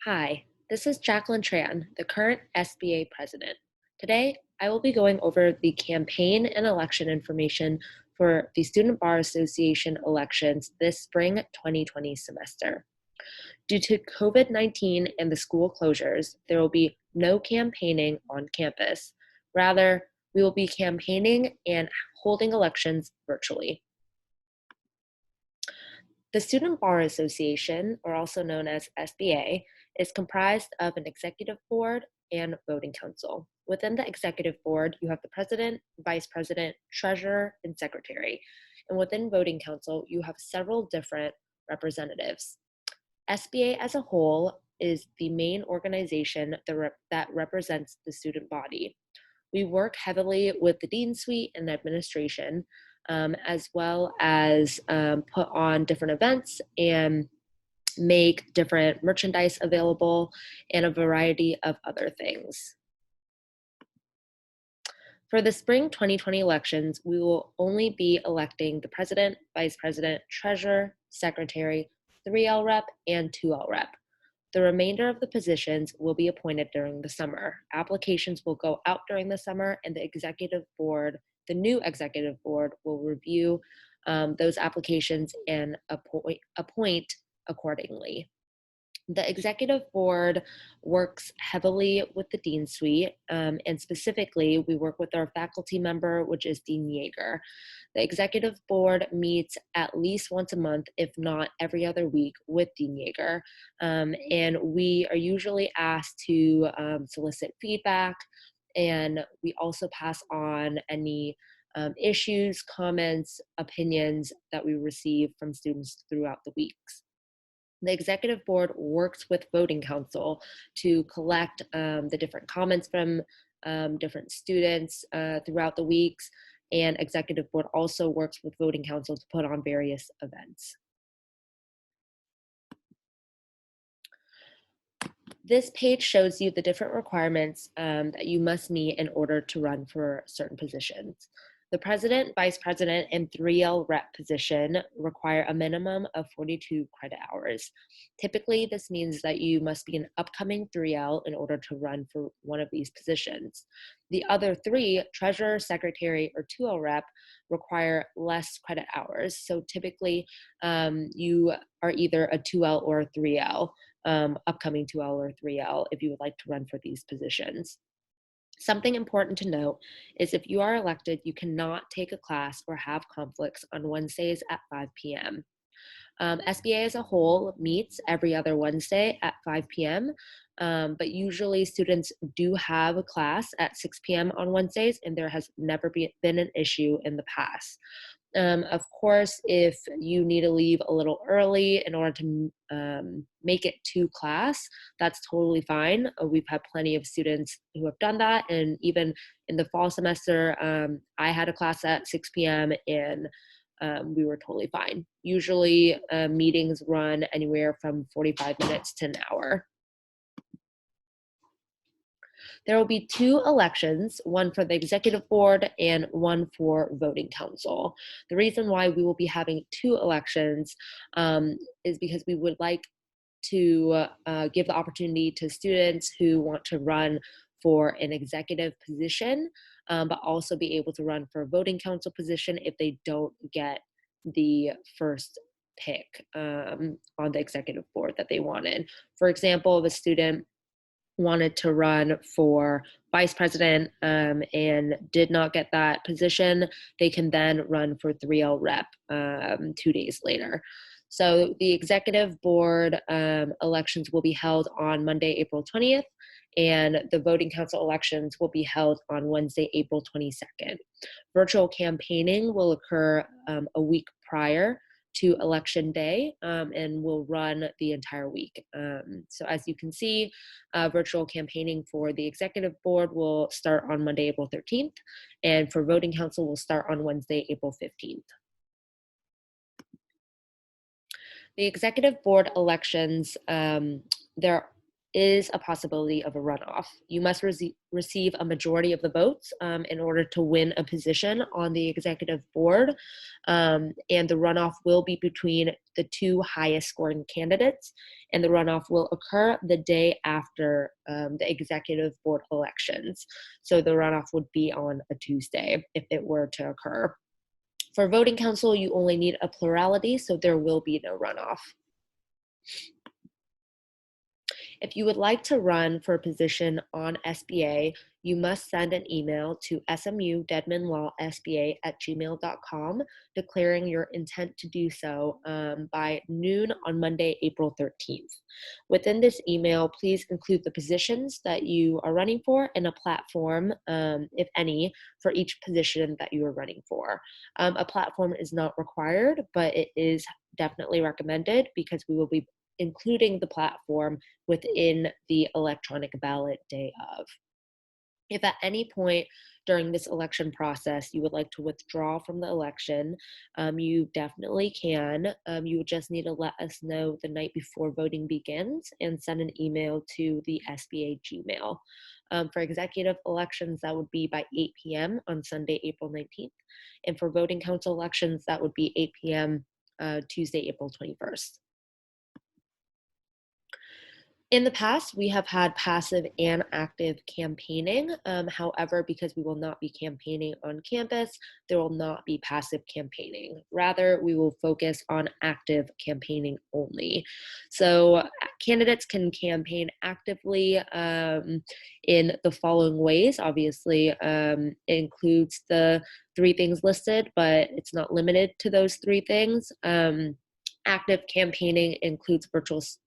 Hi, this is Jacqueline Tran, the current SBA president. Today, I will be going over the campaign and election information for the Student Bar Association elections this spring 2020 semester. Due to COVID-19 and the school closures, there will be no campaigning on campus. Rather, we will be campaigning and holding elections virtually. The Student Bar Association, or also known as SBA, is comprised of an executive board and voting council. Within the executive board, you have the president, vice president, treasurer, and secretary. And within voting council, you have several different representatives. SBA as a whole is the main organization that represents the student body. We work heavily with the Dean Suite and the administration, as well as put on different events and make different merchandise available and a variety of other things. For the spring 2020 elections, we will only be electing the president, vice president, treasurer, secretary, 3L rep, and 2L rep. The remainder of the positions will be appointed during the summer. Applications will go out during the summer, and the new executive board, will review those applications and appoint accordingly. The executive board works heavily with the Dean Suite, and specifically, we work with our faculty member, which is Dean Yeager. The executive board meets at least once a month, if not every other week, with Dean Yeager, and we are usually asked to solicit feedback, and we also pass on any issues, comments, opinions that we receive from students throughout the weeks. The executive board works with voting council to collect the different comments from different students throughout the weeks, and executive board also works with voting council to put on various events. This page shows you the different requirements that you must meet in order to run for certain positions. The president, vice president, and 3L rep position require a minimum of 42 credit hours. Typically, this means that you must be an upcoming 3L in order to run for one of these positions. The other three, treasurer, secretary, or 2L rep, require less credit hours. So typically, you are either a 2L or a 3L. Upcoming 2L or 3L if you would like to run for these positions. Something important to note is if you are elected, you cannot take a class or have conflicts on Wednesdays at 5 p.m. SBA as a whole meets every other Wednesday at 5 p.m., but usually students do have a class at 6 p.m. on Wednesdays, and there has never been an issue in the past. Of course, if you need to leave a little early in order to make it to class, that's totally fine. We've had plenty of students who have done that, and even in the fall semester, I had a class at 6 p.m. and we were totally fine. Usually, meetings run anywhere from 45 minutes to an hour. There will be two elections, one for the executive board and one for voting council. The reason why we will be having two elections is because we would like to give the opportunity to students who want to run for an executive position, but also be able to run for a voting council position if they don't get the first pick on the executive board that they wanted. For example, if a student wanted to run for vice president and did not get that position, they can then run for 3L rep 2 days later. So the executive board elections will be held on Monday, April 20th, and the voting council elections will be held on Wednesday, April 22nd. Virtual campaigning will occur a week prior to election day and will run the entire week. So as you can see, virtual campaigning for the executive board will start on Monday, April 13th, and for voting council will start on Wednesday, April 15th. The executive board elections, there is a possibility of a runoff. You must receive a majority of the votes in order to win a position on the executive board, and the runoff will be between the two highest scoring candidates, and the runoff will occur the day after the executive board elections. So the runoff would be on a Tuesday if it were to occur. For voting council, you only need a plurality, so there will be no runoff. If you would like to run for a position on SBA, you must send an email to smudedmanlawsba@gmail.com declaring your intent to do so by noon on Monday, April 13th. Within this email, please include the positions that you are running for and a platform, if any, for each position that you are running for. A platform is not required, but it is definitely recommended because we will be including the platform within the electronic ballot day of. If at any point during this election process you would like to withdraw from the election, you definitely can. You would just need to let us know the night before voting begins and send an email to the SBA Gmail. For executive elections, that would be by 8 p.m. on Sunday, April 19th. And for voting council elections, that would be 8 p.m. Tuesday, April 21st. In the past, we have had passive and active campaigning. However, because we will not be campaigning on campus, there will not be passive campaigning. Rather, we will focus on active campaigning only. So candidates can campaign actively in the following ways. Obviously, it includes the 3 things listed, but it's not limited to those 3 things. Active campaigning includes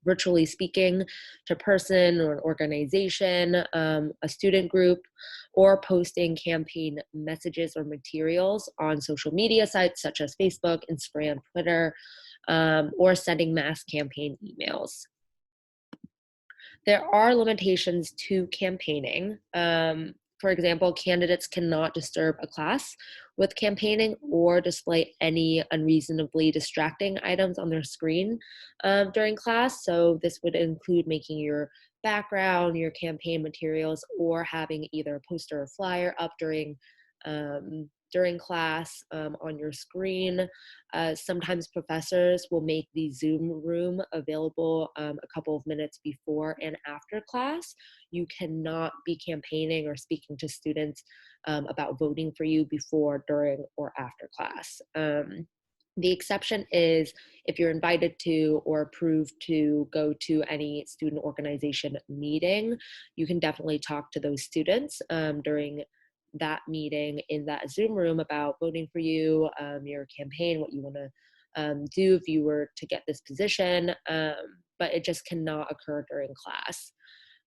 virtually speaking to a person or an organization, a student group, or posting campaign messages or materials on social media sites such as Facebook, Instagram, Twitter, or sending mass campaign emails. There are limitations to campaigning. For example, candidates cannot disturb a class with campaigning or display any unreasonably distracting items on their screen during class. So this would include making your background, your campaign materials, or having either a poster or flyer up during class on your screen. Sometimes professors will make the Zoom room available a couple of minutes before and after class. You cannot be campaigning or speaking to students about voting for you before, during, or after class. The exception is if you're invited to or approved to go to any student organization meeting, you can definitely talk to those students during that meeting in that Zoom room about voting for you, your campaign, what you want to do if you were to get this position, but it just cannot occur during class.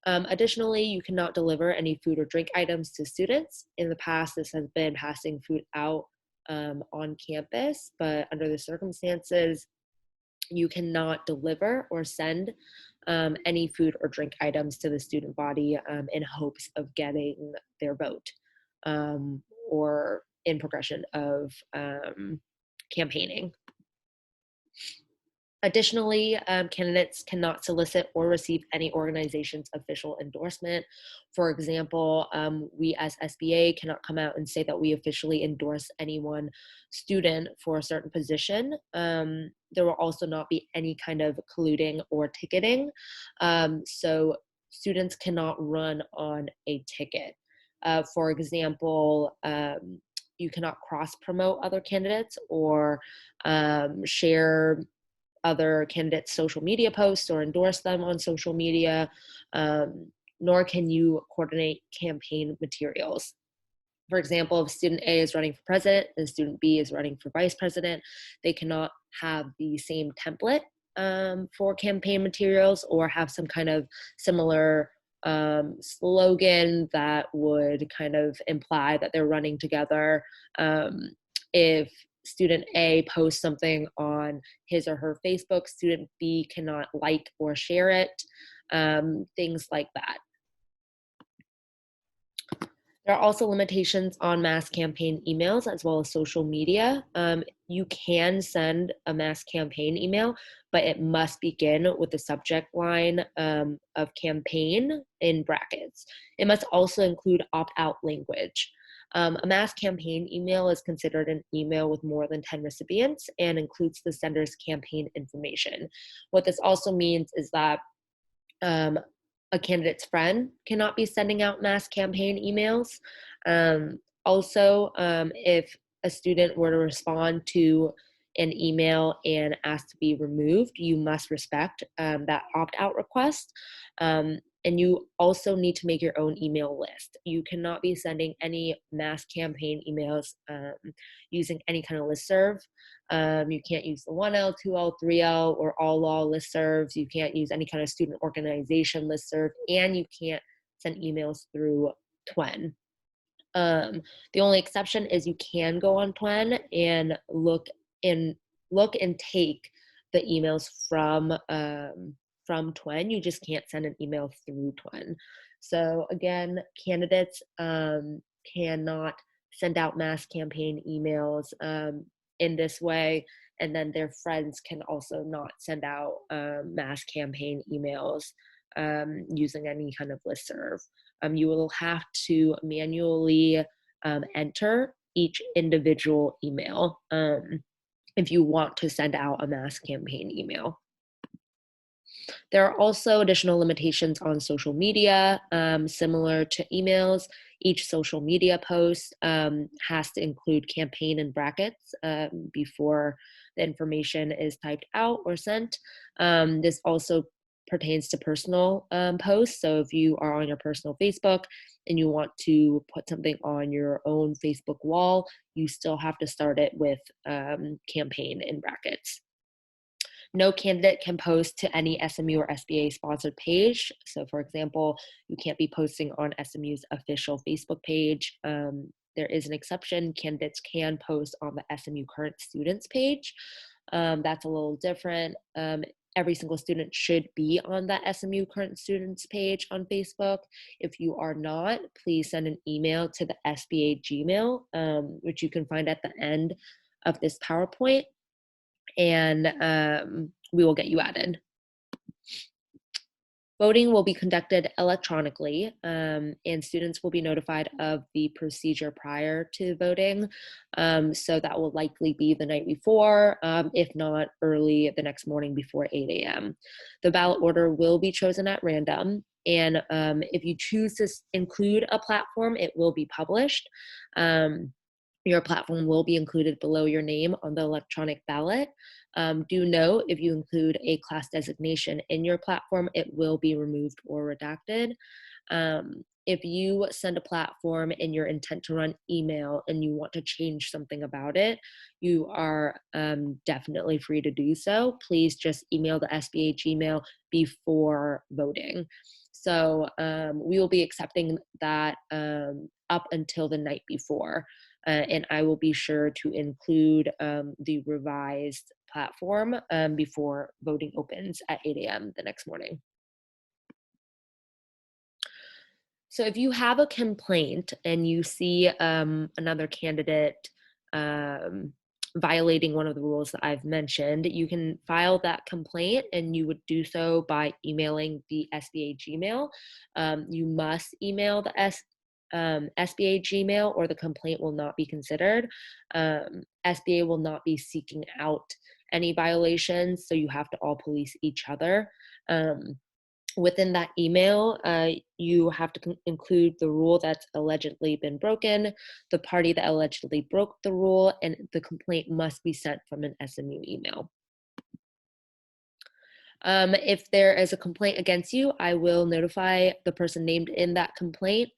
Additionally, you cannot deliver any food or drink items to students. In the past, this has been passing food out on campus, but under the circumstances, you cannot deliver or send any food or drink items to the student body in hopes of getting their vote or in progression of campaigning. Additionally, candidates cannot solicit or receive any organization's official endorsement. For example, we as SBA cannot come out and say that we officially endorse any one student for a certain position. There will also not be any kind of colluding or ticketing. So students cannot run on a ticket. For example, you cannot cross-promote other candidates or share other candidates' social media posts or endorse them on social media, nor can you coordinate campaign materials. For example, if student A is running for president and student B is running for vice president, they cannot have the same template for campaign materials or have some kind of similar slogan that would kind of imply that they're running together. If student A posts something on his or her Facebook, student B cannot like or share it, things like that. There are also limitations on mass campaign emails as well as social media. You can send a mass campaign email, but it must begin with the subject line of campaign in brackets. It must also include opt out language. A mass campaign email is considered an email with more than 10 recipients and includes the sender's campaign information. What this also means is that um, a candidate's friend cannot be sending out mass campaign emails. If a student were to respond to an email and ask to be removed, you must respect that opt out request. And you also need to make your own email list. You cannot be sending any mass campaign emails using any kind of listserv. You can't use the 1L, 2L, 3L, or all law listservs. You can't use any kind of student organization listserv, and you can't send emails through Twen. The only exception is you can go on Twen and look and take the emails from Twen. You just can't send an email through Twen. So again, candidates cannot send out mass campaign emails in this way, and then their friends can also not send out mass campaign emails using any kind of listserv. You will have to manually enter each individual email if you want to send out a mass campaign email. There are also additional limitations on social media, similar to emails. Each social media post has to include campaign in brackets before the information is typed out or sent. This also pertains to personal posts. So if you are on your personal Facebook and you want to put something on your own Facebook wall, you still have to start it with campaign in brackets. No candidate can post to any SMU or SBA sponsored page. So for example, you can't be posting on SMU's official Facebook page. There is an exception. Candidates can post on the SMU current students page. That's a little different. Every single student should be on the SMU current students page on Facebook. If you are not, please send an email to the SBA Gmail, which you can find at the end of this PowerPoint, and we will get you added. Voting will be conducted electronically, and students will be notified of the procedure prior to voting. So that will likely be the night before, if not early the next morning before 8 a.m. The ballot order will be chosen at random, and if you choose to include a platform, it will be published. Your platform will be included below your name on the electronic ballot. Do note, if you include a class designation in your platform, it will be removed or redacted. If you send a platform and your intent to run email and you want to change something about it, you are definitely free to do so. Please just email the SBA Gmail before voting. So we will be accepting that up until the night before. And I will be sure to include the revised platform before voting opens at 8 a.m. the next morning. So if you have a complaint and you see another candidate violating one of the rules that I've mentioned, you can file that complaint, and you would do so by emailing the SBA Gmail. You must email the SBA Gmail or the complaint will not be considered. SBA will not be seeking out any violations, so you have to all police each other. Within that email, you have to include the rule that's allegedly been broken, the party that allegedly broke the rule, and the complaint must be sent from an SMU email. If there is a complaint against you, I will notify the person named in that complaint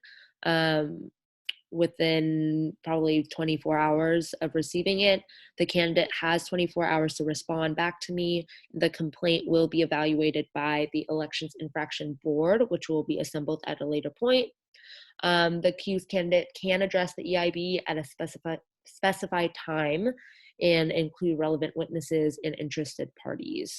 within probably 24 hours of receiving it. The candidate has 24 hours to respond back to me. The complaint will be evaluated by the Elections Infraction Board, which will be assembled at a later point. The accused candidate can address the EIB at a specified time and include relevant witnesses and interested parties.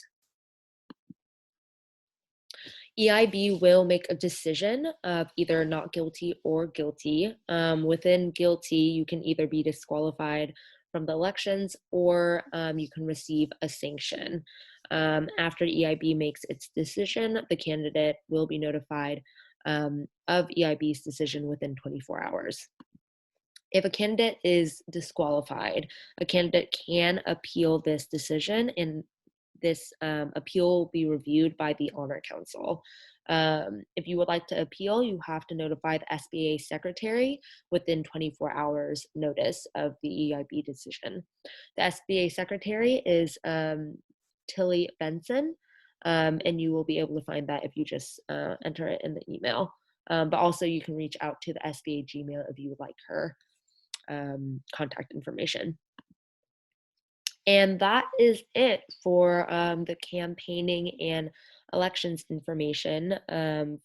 EIB will make a decision of either not guilty or guilty. Within guilty, you can either be disqualified from the elections or you can receive a sanction. After EIB makes its decision, the candidate will be notified of EIB's decision within 24 hours. If a candidate is disqualified, a candidate can appeal this decision, and this appeal will be reviewed by the Honor Council. If you would like to appeal, you have to notify the SBA secretary within 24 hours notice of the EIB decision. The SBA secretary is Tilly Benson, and you will be able to find that if you just enter it in the email. But also you can reach out to the SBA Gmail if you would like her contact information. And that is it for the campaigning and elections information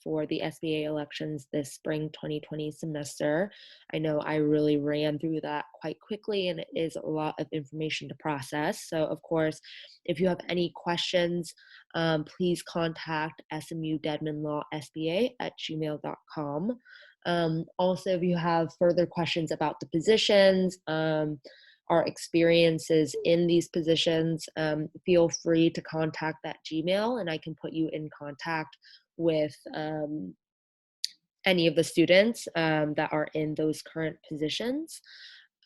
for the SBA elections this spring 2020 semester. I know I really ran through that quite quickly, and it is a lot of information to process. So, of course, if you have any questions, please contact SMU Dedman Law SBA at gmail.com. Also, if you have further questions about the positions, our experiences in these positions, feel free to contact that Gmail, and I can put you in contact with any of the students that are in those current positions.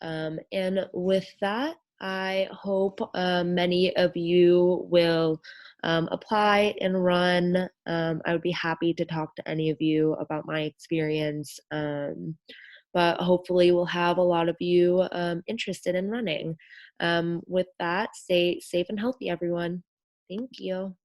And with that, I hope many of you will apply and run. I would be happy to talk to any of you about my experience. But hopefully we'll have a lot of you interested in running. With that, stay safe and healthy, everyone. Thank you.